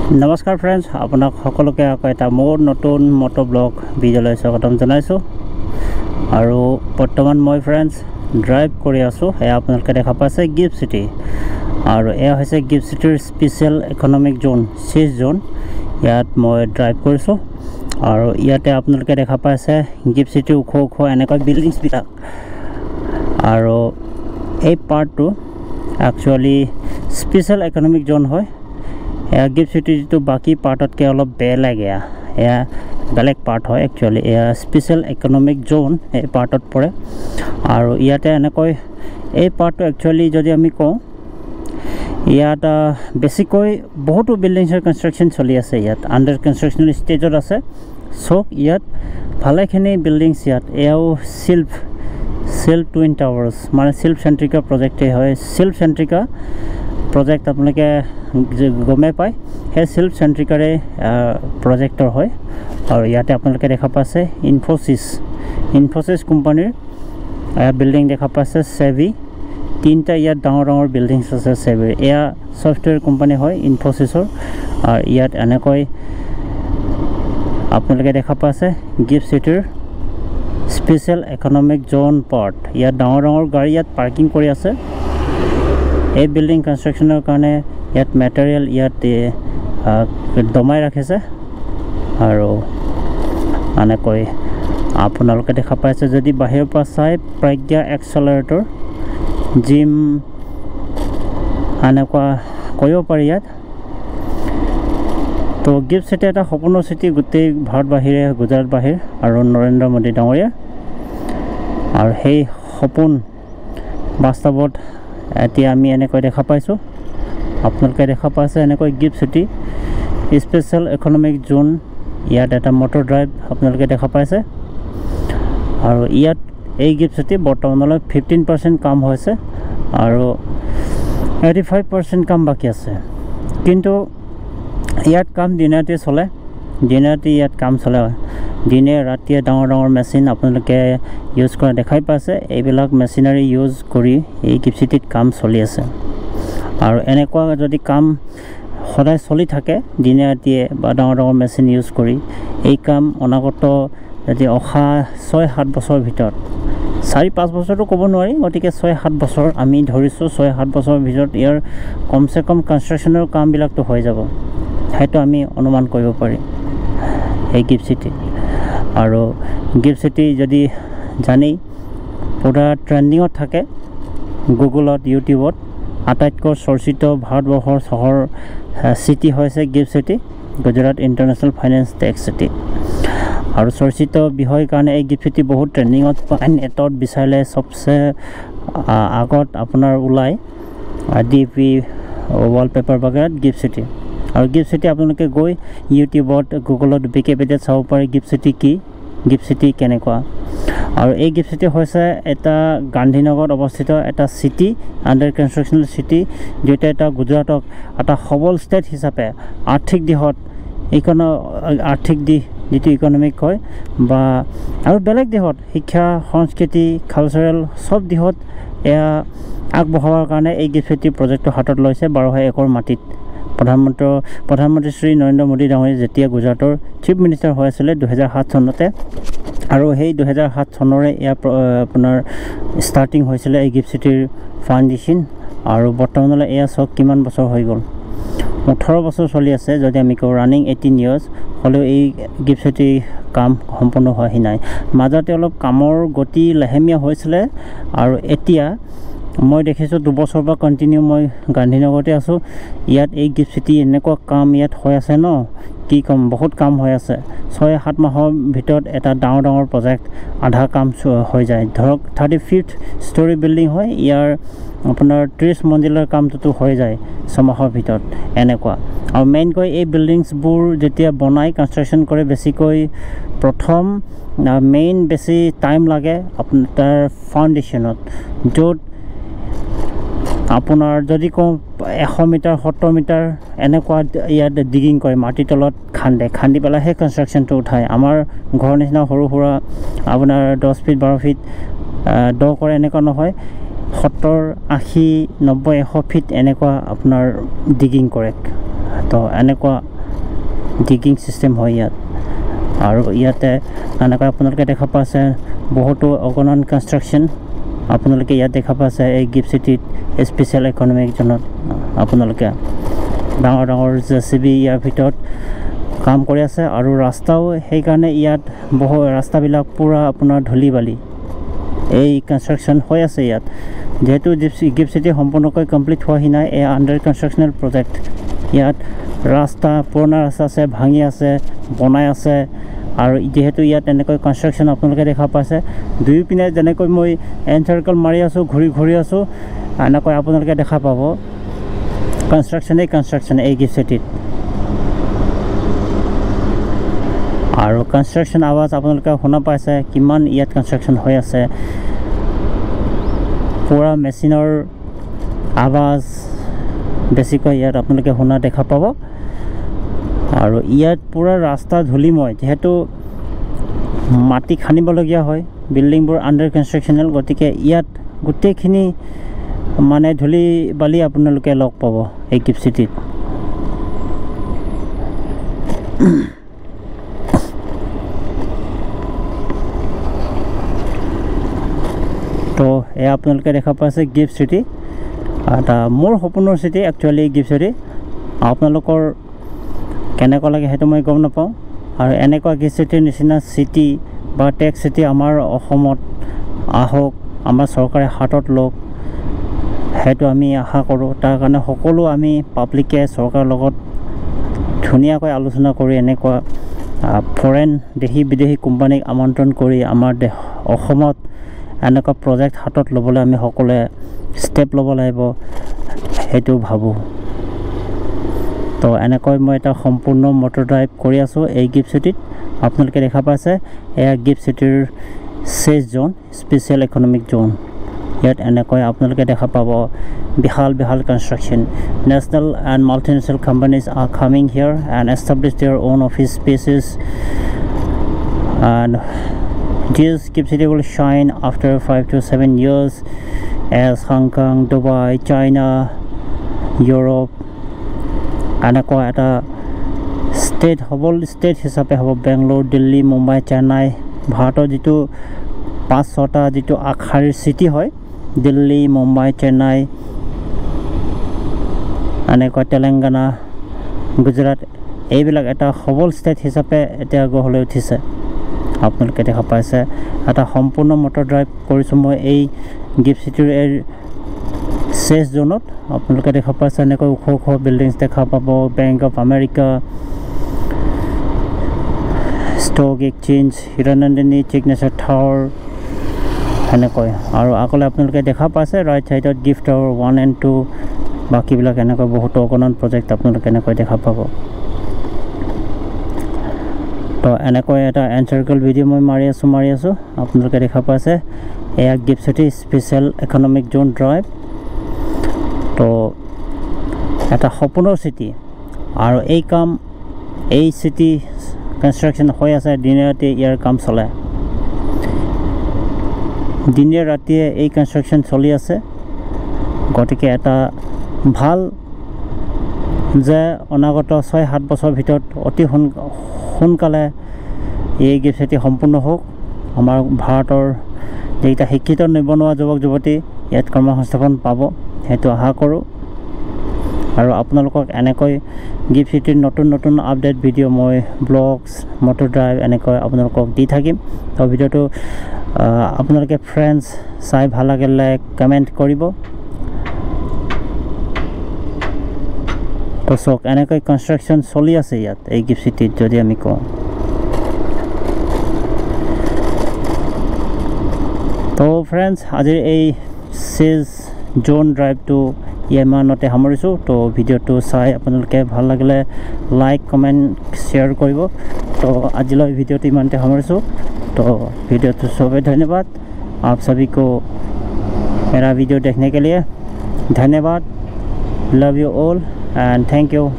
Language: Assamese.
নমস্কাৰ ফ্ৰেণ্ডছ, আপোনাক সকলোকে আকৌ এটা মোৰ নতুন মটো ব্লগ ভিডিঅ'লৈ স্বাগতম জনাইছোঁ। আৰু বৰ্তমান মই ফ্ৰেণ্ডছ ড্ৰাইভ কৰি আছোঁ। এয়া আপোনালোকে দেখা পাইছে গিফ্ট চিটি, আৰু এয়া হৈছে গিফ্ট চিটিৰ স্পেচিয়েল ইকনমিক জোন 6 জোন। ইয়াত মই ড্ৰাইভ কৰিছোঁ, আৰু ইয়াতে আপোনালোকে দেখা পাইছে গিফ্ট চিটিৰ ওখ ওখ এনেকুৱা বিল্ডিংছবিলাক। আৰু এই পাৰ্টটো একচুৱেলি স্পেচিয়েল ইকনমিক জোন হয়। এয়া গিফ্ট চিটি যিটো বাকী পাৰ্টতকৈ অলপ বেলেগ, এয়া বেলেগ পাৰ্ট হয়। একচুৱেলি এয়া স্পেচিয়েল ইকনমিক জোন এই পাৰ্টত পৰে। আৰু ইয়াতে এনেকৈ এই পাৰ্টটো একচুৱেলি যদি আমি কওঁ, ইয়াত বেছিকৈ বহুতো বিল্ডিংছৰ কনষ্ট্ৰাকশ্যন চলি আছে। ইয়াত আণ্ডাৰ কনষ্ট্ৰাকশ্যন ষ্টেজত আছে। চ' ইয়াত ভালেখিনি বিল্ডিংছ, ইয়াত এয়াও শিল্প টুইন টাৱাৰ্ছ, মানে শিল্প চেণ্ট্ৰিকা প্ৰজেক্টেই হয়। শিল্প চেণ্ট্ৰিকা প্ৰজেক্ট আপোনালোকে গমেই পায়, সেই শিল্প চেণ্ট্ৰিকাৰে প্ৰজেক্টৰ হয়। আৰু ইয়াতে আপোনালোকে দেখা পাইছে ইনফোচিছ কোম্পানীৰ বিল্ডিং দেখা পাইছে। চেভি তিনিটা ইয়াত ডাঙৰ ডাঙৰ বিল্ডিংছ আছে চেভিৰ। এয়া ছফ্টৱেৰ কোম্পানী হয় ইনফোচিছৰ। আৰু ইয়াত এনেকৈ আপোনালোকে দেখা পাইছে গিফ্ট চিটিৰ স্পেচিয়েল ইকনমিক জোন পাৰ্ট। ইয়াত ডাঙৰ ডাঙৰ গাড়ী ইয়াত পাৰ্কিং কৰি আছে। এই বিল্ডিং কনষ্ট্ৰাকশ্যনৰ কাৰণে ইয়াত মেটেৰিয়েল ইয়াত দমাই ৰাখিছে। আৰু এনেকৈ আপোনালোকে দেখা পাইছে, যদি বাহিৰৰ পৰা চাই, প্ৰজ্ঞা এক্সেলাৰেটৰ জিম এনেকুৱা কৰিব পাৰি ইয়াত। তো গিফ্ট চিটি এটা সপোনৰ চিটি গোটেই ভাৰত বাহিৰে, গুজৰাট বাহিৰ আৰু নৰেন্দ্ৰ মোদী ডাঙৰীয়া। আৰু সেই সপোন বাস্তৱত এতিয়া আমি এনেকৈ দেখা পাইছোঁ। আপোনালোকে দেখা পাইছে এনেকৈ গিফ্ট চিটি স্পেচিয়েল ইকনমিক জোন। ইয়াত এটা মটৰ ড্ৰাইভ আপোনালোকে দেখা পাইছে। আৰু ইয়াত এই গিফ্ট চিটি বৰ্তমানলৈ 15% কাম হৈছে, আৰু 85% কাম বাকী আছে। কিন্তু ইয়াত কাম দিনে ৰাতিয়ে চলে, ইয়াত কাম চলে। দিনে ৰাতিয়ে ডাঙৰ ডাঙৰ মেচিন আপোনালোকে ইউজ কৰা দেখাই পাইছে। এইবিলাক মেচিনাৰী ইউজ কৰি এই গিফ্ট চিটিত কাম চলি আছে। আৰু এনেকুৱা যদি কাম সদায় চলি থাকে দিনে ৰাতিয়ে বা ডাঙৰ ডাঙৰ মেচিন ইউজ কৰি, এই কাম অনাগত যদি অহা 6-7 বছৰৰ ভিতৰত, 4-5 বছৰটো ক'ব নোৱাৰি, গতিকে 6-7 বছৰ আমি ধৰিছোঁ। 6-7 বছৰৰ ভিতৰত ইয়াৰ কমচে কম কনষ্ট্ৰাকশ্যনৰ কামবিলাকতো হৈ যাব, সেইটো আমি অনুমান কৰিব পাৰি এই গিফ্ট চিটি। আৰু গিফ্ট চিটি যদি জানেই পূৰা ট্ৰেণ্ডিঙত থাকে গুগলত, ইউটিউবত। আটাইতকৈ চৰ্চিত ভাৰতবৰ্ষৰ চহৰ চিটি হৈছে GIFT city, Gujarat international finance tech city. আৰু চৰ্চিত বিষয়ৰ কাৰণে এই গিফ্ট চিটি বহুত ট্ৰেণ্ডিঙত পায়। নেটত বিচাৰিলে চবচে আগত আপোনাৰ ওলায় DP ৱালপেপাৰ বাগেৰাত গিফ্ট চিটি। আৰু গিফ্ট চিটি আপোনালোকে গৈ ইউটিউবত, গুগলত, উইকিপিডিয়াত চাব পাৰে গিফ্ট চিটি কি, গিফ্ট চিটি কেনেকুৱা। আৰু এই গিফ্ট চিটি হৈছে এটা গান্ধীনগৰত অৱস্থিত এটা চিটি, আণ্ডাৰ কনষ্ট্ৰাকশ্যনেল চিটি, যিটো এটা গুজৰাটক এটা সবল ষ্টেট হিচাপে আৰ্থিক দিশত, আৰ্থিক দিশ যিটো ইকনমিক হয়, বা আৰু বেলেগ দিশত শিক্ষা, সংস্কৃতি, কালচাৰেল চব দিশত এয়া আগবঢ়োৱাৰ কাৰণে এই গিফ্ট চিটি প্ৰজেক্টটো হাতত লৈছে 12,000 একৰ মাটিত। প্ৰধানমন্ত্ৰী শ্ৰী নৰেন্দ্ৰ মোদী ডাঙৰীয়া যেতিয়া গুজৰাটৰ চিফ মিনিষ্টাৰ হৈ আছিলে 2007 চনতে, আৰু সেই 2007 চনৰে ইয়াৰ আপোনাৰ ষ্টাৰ্টিং হৈছিলে এই গিফ্ট চিটিৰ ফাউণ্ডেশ্যন। আৰু বৰ্তমানলৈ এয়া চাওক কিমান বছৰ হৈ গ'ল, 18 বছৰ চলি আছে। যদি আমি কওঁ ৰানিং 18 years, হ'লেও এই গিফ্ট চিটিৰ কাম সম্পূৰ্ণ হোৱাহি নাই। মাজতে অলপ কামৰ গতি লেহেমীয়া হৈছিলে, আৰু এতিয়া মই দেখিছোঁ 2 বছৰৰ পৰা কণ্টিনিউ মই গান্ধীনগৰতে আছোঁ। ইয়াত এই গিফ্ট চিটি এনেকুৱা কাম ইয়াত হৈ আছে ন, কি ক'ম, বহুত কাম হৈ আছে। 6-7 মাহৰ ভিতৰত এটা ডাঙৰ ডাঙৰ প্ৰজেক্ট আধা কাম হৈ যায়। ধৰক 35th ষ্টৰী বিল্ডিং হয়, ইয়াৰ আপোনাৰ 30 মঞ্জিলৰ কামটোতো হৈ যায় 6 মাহৰ ভিতৰত এনেকুৱা। আৰু মেইনকৈ এই বিল্ডিংছবোৰ যেতিয়া বনাই কনষ্ট্ৰাকশ্যন কৰে, বেছিকৈ প্ৰথম বেছি টাইম লাগে আপোনাৰ তাৰ ফাউণ্ডেশ্যনত, য'ত আপোনাৰ যদি কওঁ 100 মিটাৰ 70 মিটাৰ এনেকুৱা ইয়াত ডিগিং কৰে, মাটিৰ তলত খান্দি পেলাই সেই কনষ্ট্ৰাকশ্যনটো উঠায়। আমাৰ ঘৰৰ নিচিনা সৰু সুৰা আপোনাৰ 10 ফিট 12 ফিট দ কৰে এনেকুৱা নহয়, 70, 80, 90, 100 ফিট এনেকুৱা আপোনাৰ ডিগিং কৰে। তো এনেকুৱা ডিগিং চিষ্টেম হয় ইয়াত আৰু ইয়াতে এনেকৈ আপোনালোকে দেখা পাইছে বহুতো অগণন কনষ্ট্ৰাকশ্যন আপোনালোকে ইয়াত দেখা পাইছে এই গিফ্ট চিটিত স্পেচিয়েল ইকনমিক জোনত আপোনালোকে ডাঙৰ ডাঙৰ জেচিবি ইয়াৰ ভিতৰত কাম কৰি আছে আৰু ৰাস্তাও সেইকাৰণে ইয়াত ৰাস্তাবিলাক পূৰা আপোনাৰ ধূলি বালি এই কনষ্ট্ৰাকশ্যন হৈ আছে ইয়াত যেহেতু গিফ্ট চিটি সম্পূৰ্ণকৈ কমপ্লিট হোৱাহি নাই এই আণ্ডাৰ কনষ্ট্ৰাকশ্যনেল প্ৰজেক্ট ইয়াত ৰাস্তা পুৰণা ৰাস্তা আছে ভাঙি আছে বনাই আছে আৰু যেহেতু ইয়াত এনেকৈ কনষ্ট্ৰাকশ্যন আপোনালোকে দেখা পাইছে দুয়োপিনে যেনেকৈ মই এনচাৰ্কেল মাৰি আছোঁ ঘূৰি আছোঁ এনেকৈ আপোনালোকে দেখা পাব কনষ্ট্ৰাকশ্যন এই গিফ্ট চিটিত আৰু কনষ্ট্ৰাকশ্যন আৱাজ আপোনালোকে শুনা পাইছে কিমান ইয়াত কনষ্ট্ৰাকশ্যন হৈ আছে পূৰা মেচিনৰ আৱাজ বেছিকৈ ইয়াত আপোনালোকে শুনা দেখা পাব আৰু ইয়াত পূৰা ৰাস্তা ধূলিময় যেহেতু মাটি খান্দিবলগীয়া হয় বিল্ডিংবোৰ আণ্ডাৰ কনষ্ট্ৰাকশ্যনেল গতিকে ইয়াত গোটেইখিনি মানে ধূলি বালি আপোনালোকে লগ পাব এই গিফ্ট চিটিত তো এয়া আপোনালোকে দেখা পাইছে গিফ্ট চিটি এটা মোৰ সপোনৰ চিটি একচুৱেলি গিফ্ট চিটি আপোনালোকৰ কেনেকুৱা লাগে সেইটো মই গম নাপাওঁ আৰু এনেকুৱা গিফ্ট চিটিৰ নিচিনা চিটি বা টেক চিটি আমাৰ অসমত আহক আমাৰ চৰকাৰে হাতত লওক সেইটো আমি আশা কৰোঁ তাৰ কাৰণে সকলো আমি পাব্লিকে চৰকাৰৰ লগত ধুনীয়াকৈ আলোচনা কৰি এনেকুৱা ফৰেন দেশী বিদেশী কোম্পানীক আমন্ত্ৰণ কৰি আমাৰ অসমত এনেকুৱা প্ৰজেক্ট হাতত ল'বলৈ আমি সকলোৱে ষ্টেপ ল'ব লাগিব সেইটো ভাবোঁ তো এনেকৈ মই এটা সম্পূৰ্ণ মটৰ ড্ৰাইভ কৰি আছোঁ এই গিফ্ট চিটিত আপোনালোকে দেখা পাইছে এয়া গিফ্ট চিটিৰ চেজ জোন স্পেচিয়েল ইকনমিক জোন ইয়াত এনেকৈ আপোনালোকে দেখা পাব বিশাল construction national and multinational companies are coming here and establish their own office spaces and this gift city will shine after 5 to 7 years as Hong Kong, Dubai, China, Europe এনেকুৱা এটা ষ্টেট ষ্টেট হিচাপে হ'ব বেংগলোৰ দিল্লী মুম্বাই চেন্নাই ভাৰতৰ যিটো 5-6টা যিটো আগশাৰীৰ চিটি হয় দিল্লী মুম্বাই চেন্নাই এনেকুৱা তেলেংগানা গুজৰাট এইবিলাক এটা সবল ষ্টেট হিচাপে এতিয়া গঢ়লৈ উঠিছে আপোনালোকে দেখা পাইছে এটা সম্পূৰ্ণ মটৰ ড্ৰাইভ কৰিছোঁ মই এই গিফ্ট চিটিৰ এই চেজ জোনত আপোনালোকে দেখা পাইছে এনেকৈ ওখ বিল্ডিংছ দেখা পাব bank of America stock exchange Hiranandani signature tower এনেকৈ আৰু আগলৈ আপোনালোকে দেখা পাইছে ৰাইট ছাইডত গিফ্ট টাৱাৰ 1 and 2 বাকীবিলাক এনেকৈ বহুতো অগণন প্ৰজেক্ট আপোনালোকে এনেকৈ দেখা পাব তো এনেকৈ এটা এনচাৰ্কেল ভিডিঅ' মই মাৰি আছোঁ আপোনালোকে দেখা পাইছে এয়া গিফ্ট চিটি স্পেচিয়েল ইকনমিক জোন ড্ৰাইভ তো এটা সপোনৰ চিটি আৰু এই চিটি কনষ্ট্ৰাকশ্যন হৈ আছে দিনে ৰাতিয়ে ইয়াৰ কাম চলে দিনে ৰাতিয়ে এই কনষ্ট্ৰাকশ্যন চলি আছে গতিকে এটা ভাল যে অনাগত 6-7 বছৰ ভিতৰত অতি সোনকালে এই গিফ্ট চিটি সম্পূৰ্ণ হওক আমাৰ ভাৰতৰ যেইটা শিক্ষিত নিবনুৱা যুৱক যুৱতী ইয়াত কৰ্মসংস্থাপন পাব সেইটো আশা কৰোঁ আৰু আপোনালোকক এনেকৈ গিফ্ট চিটিৰ নতুন আপডেট ভিডিঅ' মই ব্লগছ মটৰ ড্ৰাইভ এনেকৈ আপোনালোকক দি থাকিম তো ভিডিঅ'টো আপোনালোকে ফ্ৰেণ্ডছ চাই ভাল লাগিলে কমেণ্ট কৰিব তো চাওক এনেকৈ কনষ্ট্ৰাকশ্যন চলি আছে ইয়াত এই গিফ্ট চিটিত যদি আমি কওঁ তো ফ্ৰেণ্ডছ আজিৰ এই চেজ জোন ড্ৰাইভটো ইমানতে সামৰিছোঁ তো ভিডিঅ'টো চাই আপোনালোকে ভাল লাগিলে লাইক কমেণ্ট শ্বেয়াৰ কৰিব তো আজিলৈ ভিডিঅ'টো ইমানতে সামৰিছোঁ तो वीडियो तो सभी धन्यवाद आप सभी को मेरा वीडियो देखने के लिए धन्यवाद love you all and thank you